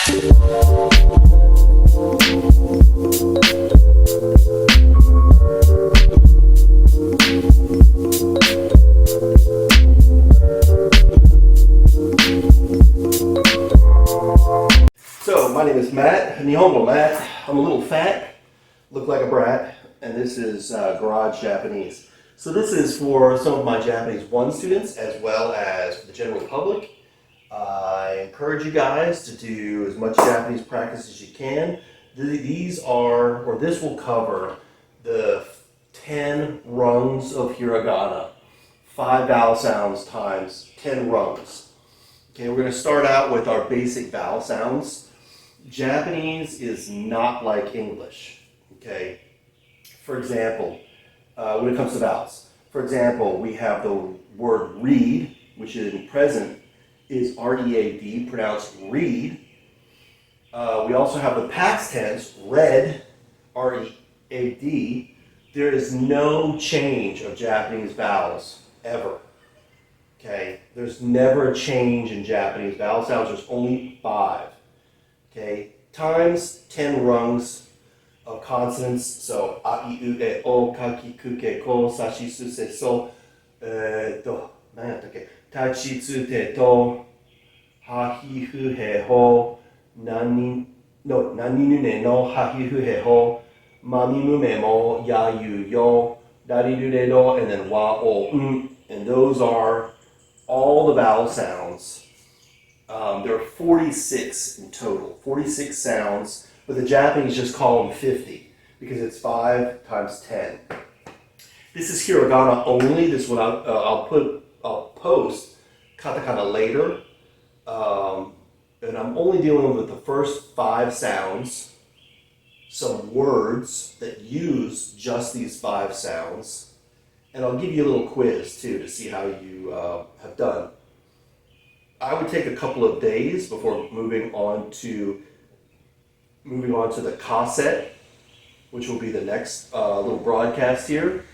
So, my name is Matt, Nihongo Matt. I'm a little fat, look like a brat, and this is Garage Japanese. So this is for some of my Japanese 1 students as well as for the general public. I encourage you guys to do as much Japanese practice as you can. This will cover the 10 rungs of hiragana, 5 vowel sounds times 10 rungs. Okay, we're going to start out with our basic vowel sounds. Japanese is not like English, okay? For example, when it comes to vowels, for example, we have the word read, which in present is R-E-A-D, pronounced read. We also have the past tense, read, R-E-A-D. There is no change of Japanese vowels, ever. Okay, there's never a change in Japanese vowel sounds, there's only 5. Okay, times 10 rungs of consonants, so a, I, u, e, o, ka, ki, ku, ke, ko, sa, shi, su, se, so, ta, chi, tsu, te, to, ha, hi, hu, he, ho, nani, nu, ne, no, ha, hi, hu, he, ho, ma, mi, mu, me, mo, ya, yu, yo, da, di, du, de, do, and then wa, o, and those are all the vowel sounds. There are 46 in total, 46 sounds, but the Japanese just call them 50 because it's 5 times 10. This is hiragana only. This one I'll post katakana later, and I'm only dealing with the first 5 sounds, some words that use just these 5 sounds, and I'll give you a little quiz too to see how you have done. I would take a couple of days before moving on to the cassette, which will be the next little broadcast here.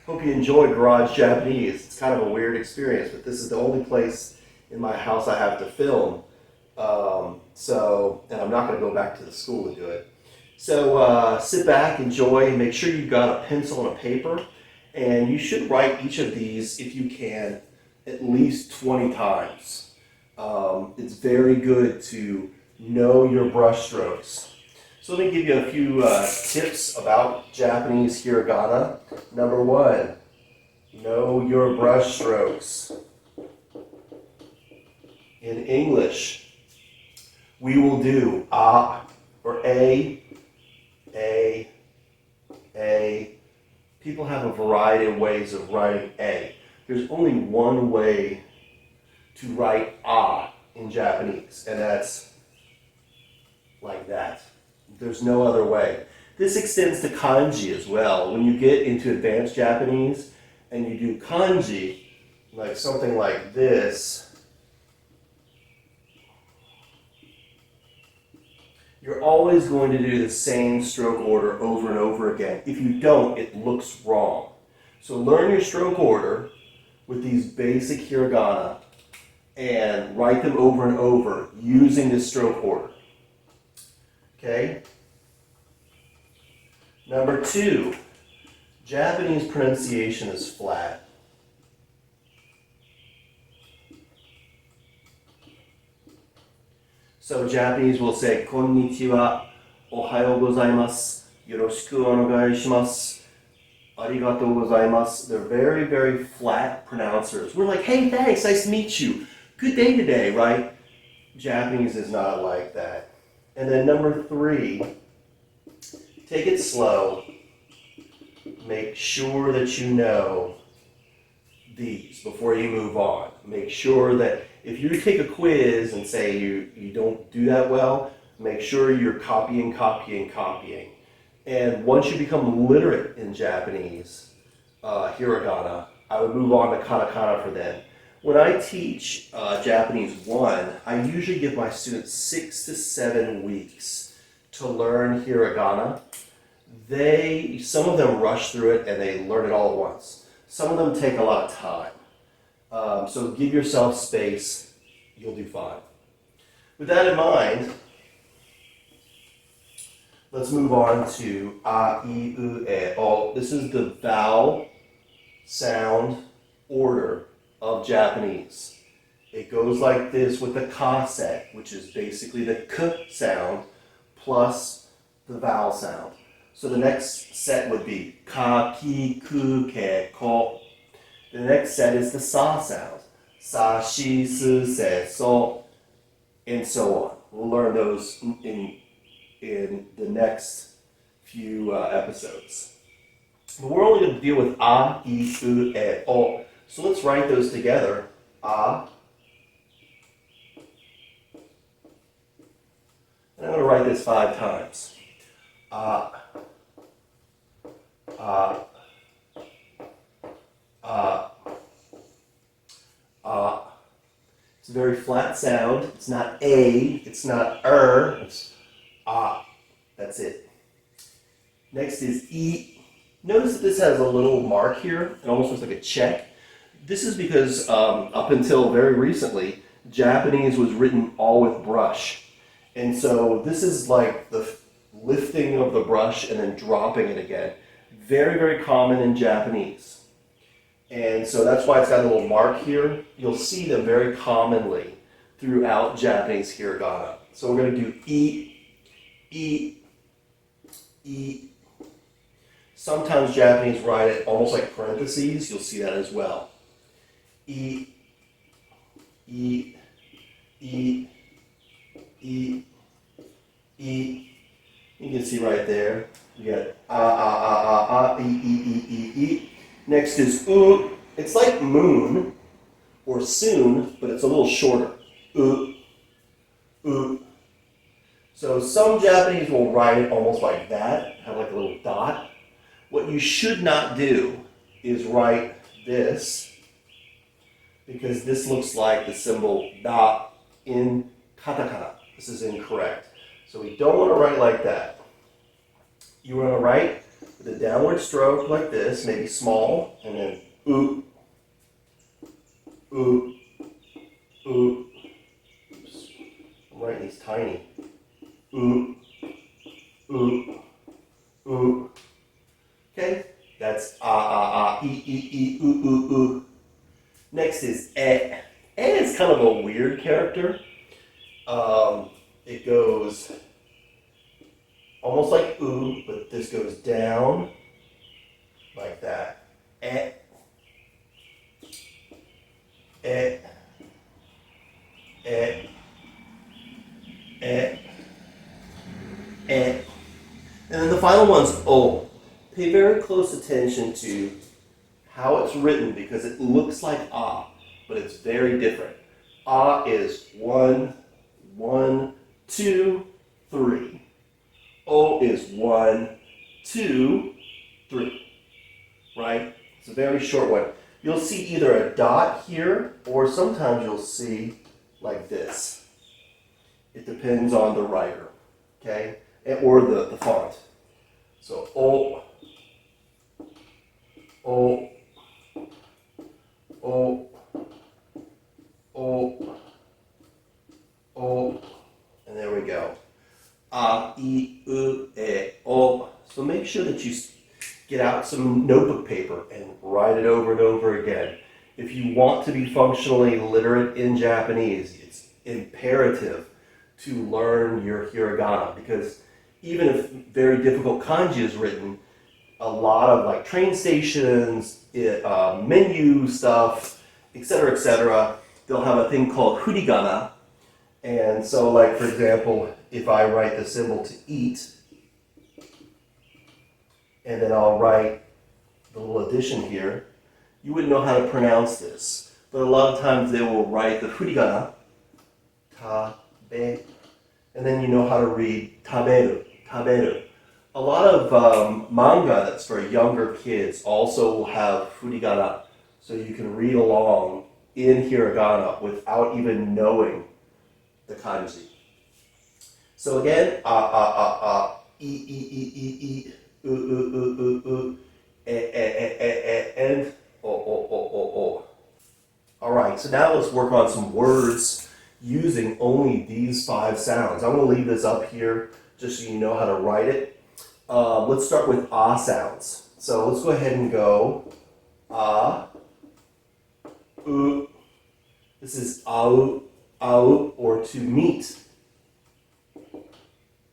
Hope you enjoy Garage Japanese. It's kind of a weird experience, but this is the only place in my house I have to film. And I'm not going to go back to the school to do it. So sit back, enjoy, make sure you've got a pencil and a paper, and you should write each of these, if you can, at least 20 times. It's very good to know your brush strokes. So let me give you a few tips about Japanese hiragana. Number 1, know your brush strokes. In English, we will do a or a. People have a variety of ways of writing a. There's only one way to write a in Japanese, and that's like that. There's no other way. This extends to kanji as well. When you get into advanced Japanese and you do kanji, like something like this, you're always going to do the same stroke order over and over again. If you don't, it looks wrong. So learn your stroke order with these basic hiragana and write them over and over using this stroke order. Okay? Number 2, Japanese pronunciation is flat. So Japanese will say, konnichiwa, ohayou gozaimasu, yoroshiku onegai shimasu, arigatou gozaimasu. They're very, very flat pronouncers. We're like, hey, thanks, nice to meet you. Good day today, right? Japanese is not like that. And then number 3, take it slow. Make sure that you know these before you move on. Make sure that if you take a quiz and say you don't do that well, make sure you're copying. And once you become literate in Japanese, hiragana, I would move on to katakana for them. When I teach Japanese 1, I usually give my students 6 to 7 weeks to learn hiragana. Some of them rush through it and they learn it all at once. Some of them take a lot of time. So give yourself space, you'll do fine. With that in mind, let's move on to a, I, U, e, o. This is the vowel sound order of Japanese. It goes like this with the ka set, which is basically the k sound plus the vowel sound. So the next set would be ka, ki, ku, ke, ko. The next set is the sa sound. Sa, shi, su, se, so, and so on. We'll learn those in the next few episodes. But we're only going to deal with a, I, U, e, o. So let's write those together. A. And I'm going to write this 5 times. A. A. A. A. It's a very flat sound. It's not a. It's not It's a. That's it. Next is e. Notice that this has a little mark here. It almost looks like a check. This is because up until very recently, Japanese was written all with brush. And so this is like the lifting of the brush and then dropping it again. Very, very common in Japanese. And so that's why it's got a little mark here. You'll see them very commonly throughout Japanese hiragana. So we're going to do e, e, e. Sometimes Japanese write it almost like parentheses. You'll see that as well. E, e, e, e, e. You can see right there. We got e, e, e, e, e. Next is u. It's like moon or soon, but it's a little shorter. U, u. So some Japanese will write it almost like that, have like a little dot. What you should not do is write this, because this looks like the symbol da in katakana. This is incorrect. So we don't want to write like that. You want to write with a downward stroke like this, maybe small, and then oo, oo, oo. Oops. I'm writing these tiny. Oo, oo, oo. Okay, that's e, oo. Next is e. E is kind of a weird character. It goes almost like oo, but this goes down like that. E, e, e, e, e. And then the final one's o. Pay very close attention to how it's written because it looks like ah, but it's very different. Ah is 1, 1, 2, 3. O is 1, 2, 3. Right? It's a very short one. You'll see either a dot here or sometimes you'll see like this. It depends on the writer, okay? Or the font. So O, O, O, O, O, and there we go. A, I, U, E, O. So make sure that you get out some notebook paper and write it over and over again. If you want to be functionally literate in Japanese, it's imperative to learn your hiragana because even if very difficult kanji is written, a lot of like train stations, menu stuff, etc., they'll have a thing called hiragana. And so like, for example, if I write the symbol to eat, and then I'll write the little addition here, you wouldn't know how to pronounce this. But a lot of times they will write the hiragana, ta, be, and then you know how to read taberu, taberu. A lot of manga that's for younger kids also will have hiragana, so you can read along in hiragana without even knowing the kanji. So again, e, u, and o. All right, so now let's work on some words using only these 5 sounds. I'm going to leave this up here just so you know how to write it. Let's start with ah sounds. So let's go ahead and go ah, This is au, or to meet,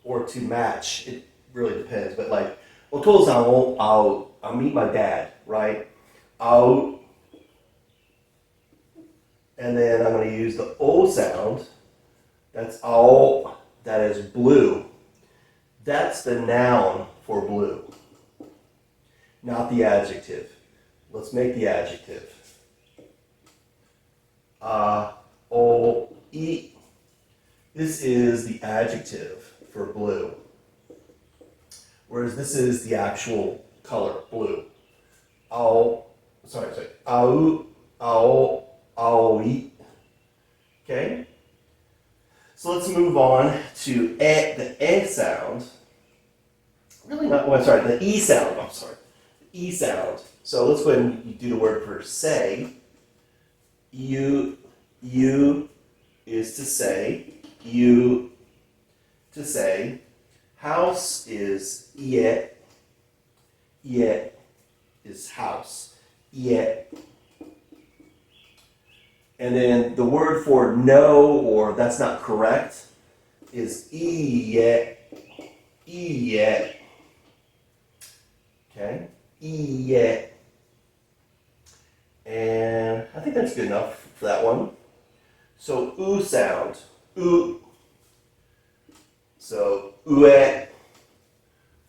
or to match. It really depends, but like, お父さんを会う, I'll meet my dad, right? Au. And then I'm going to use the O sound. That's ao, that is blue. That's the noun for blue, not the adjective. Let's make the adjective. O, I. This is the adjective for blue, whereas this is the actual color, blue. Ao, au, aoi. Okay? So let's move on to the sound. Really not, the E sound, The E sound. So let's go ahead and do the word for say. You is to say. You to say. House is ie. Ie is house. Ie. And then the word for no, or that's not correct, is ie. Ie. Okay? Ie. And I think that's good enough for that one. So u sound. U. So ue.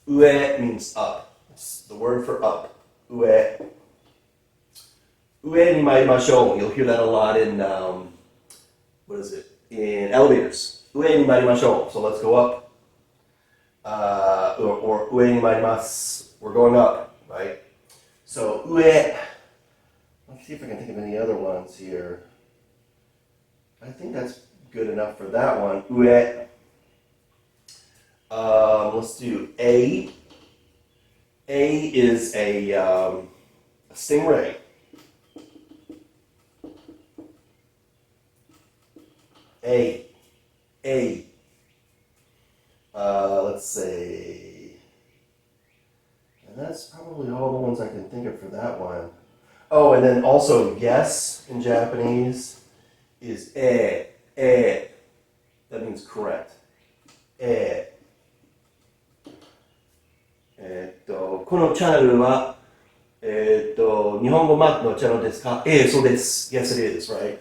Ue means up. It's the word for up. Ue. Ue ni marimashou. You'll hear that a lot in in elevators. Ue ni marimashou. So let's go up. Or ue ni marimasu. We're going up, right? So ue. Let's see if I can think of any other ones here. I think that's good enough for that one. Ue. Let's do a. A is a stingray. A. Let's say, and that's probably all the ones I can think of for that one. Oh, and then also yes in Japanese is e. That means correct. E. このチャンネルは日本語マップのチャンネルですか？そうです。Yes, it is, right?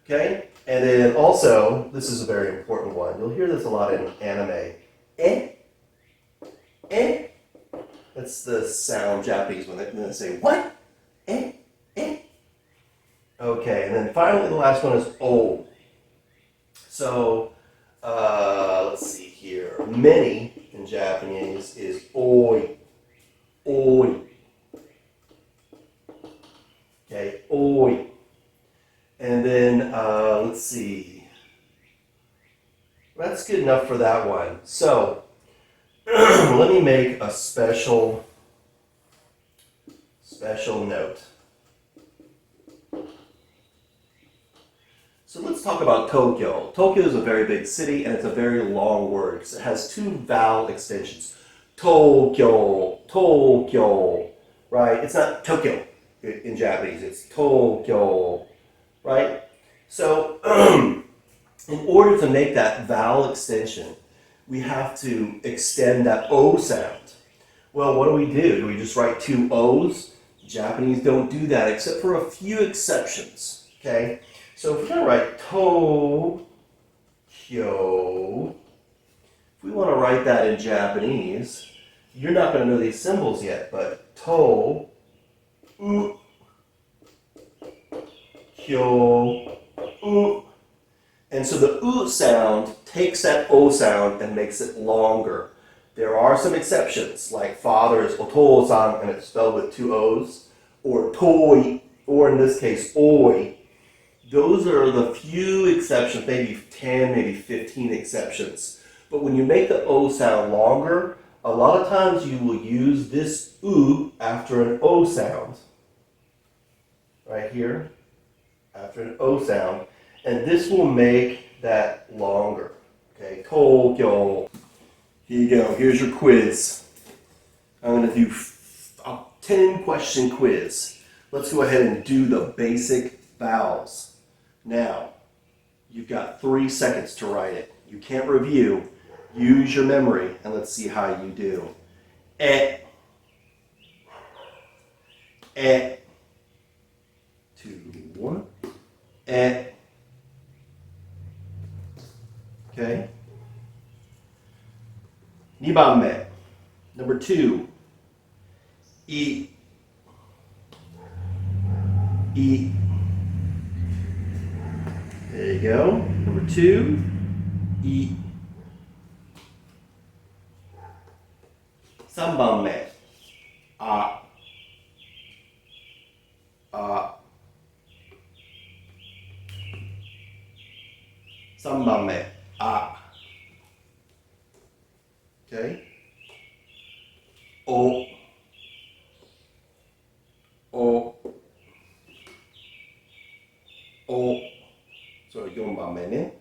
Okay? And then also, this is a very important one. You'll hear this a lot in anime. That's the sound Japanese when they say, what? Okay, and then finally the last one is o. So, let's see here. Many in Japanese is oi. Oi. Okay, oi. And then, let's see. That's good enough for that one. So, let me make a special note. So let's talk about Tokyo. Tokyo is a very big city and it's a very long word because it has 2 vowel extensions. Tokyo, right? It's not Tokyo in Japanese, it's Tokyo, right? So in order to make that vowel extension, we have to extend that O sound. Well, what do? Do we just write 2 O's? Japanese don't do that except for a few exceptions, okay? So if we're going to write Tokyo, if we want to write that in Japanese, you're not going to know these symbols yet, but To, U, Kyo, U. And so the U sound takes that O sound and makes it longer. There are some exceptions, like father is otou-san and it's spelled with 2 O's, or toi, or in this case, oi. Those are the few exceptions, maybe 10, maybe 15 exceptions. But when you make the O sound longer, a lot of times you will use this U after an O sound. Right here, after an O sound. And this will make that longer. Okay, Tokyo. Here you go. Here's your quiz. I'm going to do a 10-question quiz. Let's go ahead and do the basic vowels. Now, you've got 3 seconds to write it. You can't review. Use your memory, and let's see how you do. E. 2, 1. E. Okay. 2番目. Number 2. I. I. There you go. Number 2. I. 3番目. A. A. 3番目. A. Okay. O. O. O. So 4番目ね.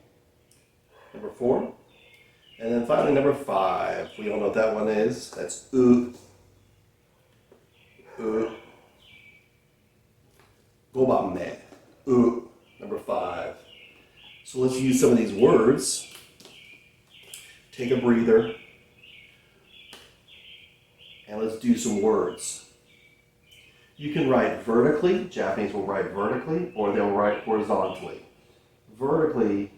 Number 4. And then finally number 5. We all know what that one is. That's U. U. 5番目. U. Number 5. So let's use some of these words. Take a breather. And let's do some words. You can write vertically. Japanese will write vertically, or they'll write horizontally. Vertically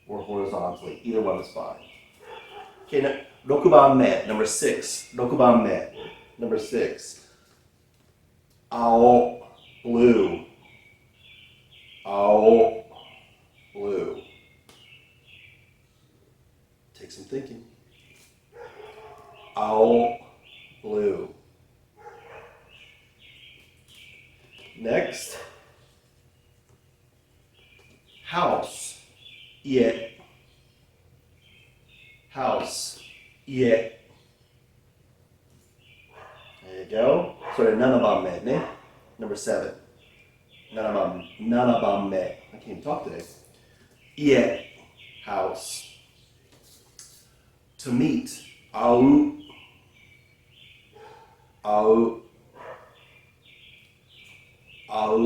or horizontally. Either one is fine. Okay, now, 6番目, number 6. 6番目, number 6. 青, blue. 青, blue. Take some thinking. 青, blue. Next, house. 家. House. 家. There you go. So 7番目ね. Number 7. 7番目. I can't even talk today. 家. House. To meet. 会う. 会う. 会う.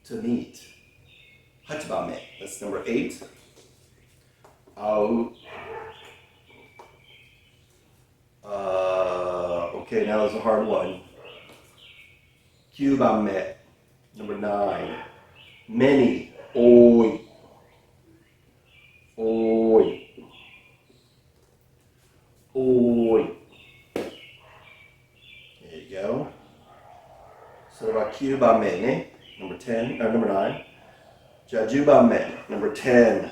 To meet. 8番目. That's number 8. 会う. Okay, now there's a hard one. 9番目. Number 9. Many. 多い. 多い. 多い. There you go. So about 9番目ね. Number 10, or number 9. じゃあ10番目. Number 10.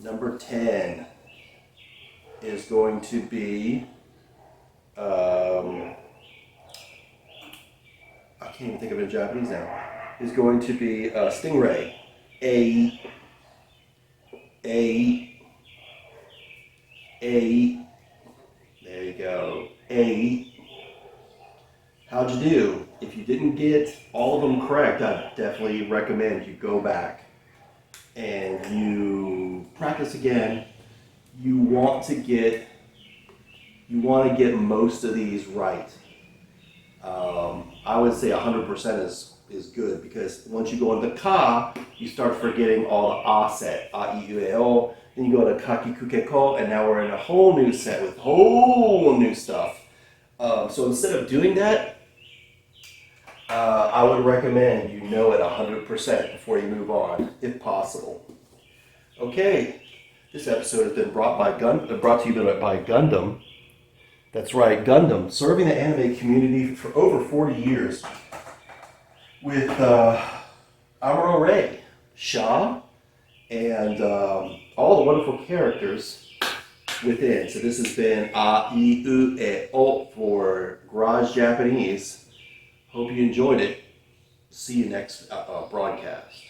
Number 10 is going to be, I can't even think of it in Japanese now, is going to be stingray. A. There you go. A. How'd you do? If you didn't get all of them correct, I definitely recommend you go back and you practice again. You want to get most of these right. I would say 100% is good, because once you go into ka, you start forgetting all the a set, a, I, u, e, o. Then you go to kaki, kuke, ko, and now we're in a whole new set with whole new stuff. So instead of doing that, I would recommend you know it 100% before you move on, if possible. Okay, this episode has been brought to you by Gundam. That's right, Gundam, serving the anime community for over 40 years with Amuro Ray, Shaw, and all the wonderful characters within. So this has been A, I, U, E, O for Garage Japanese. Hope you enjoyed it. See you next broadcast.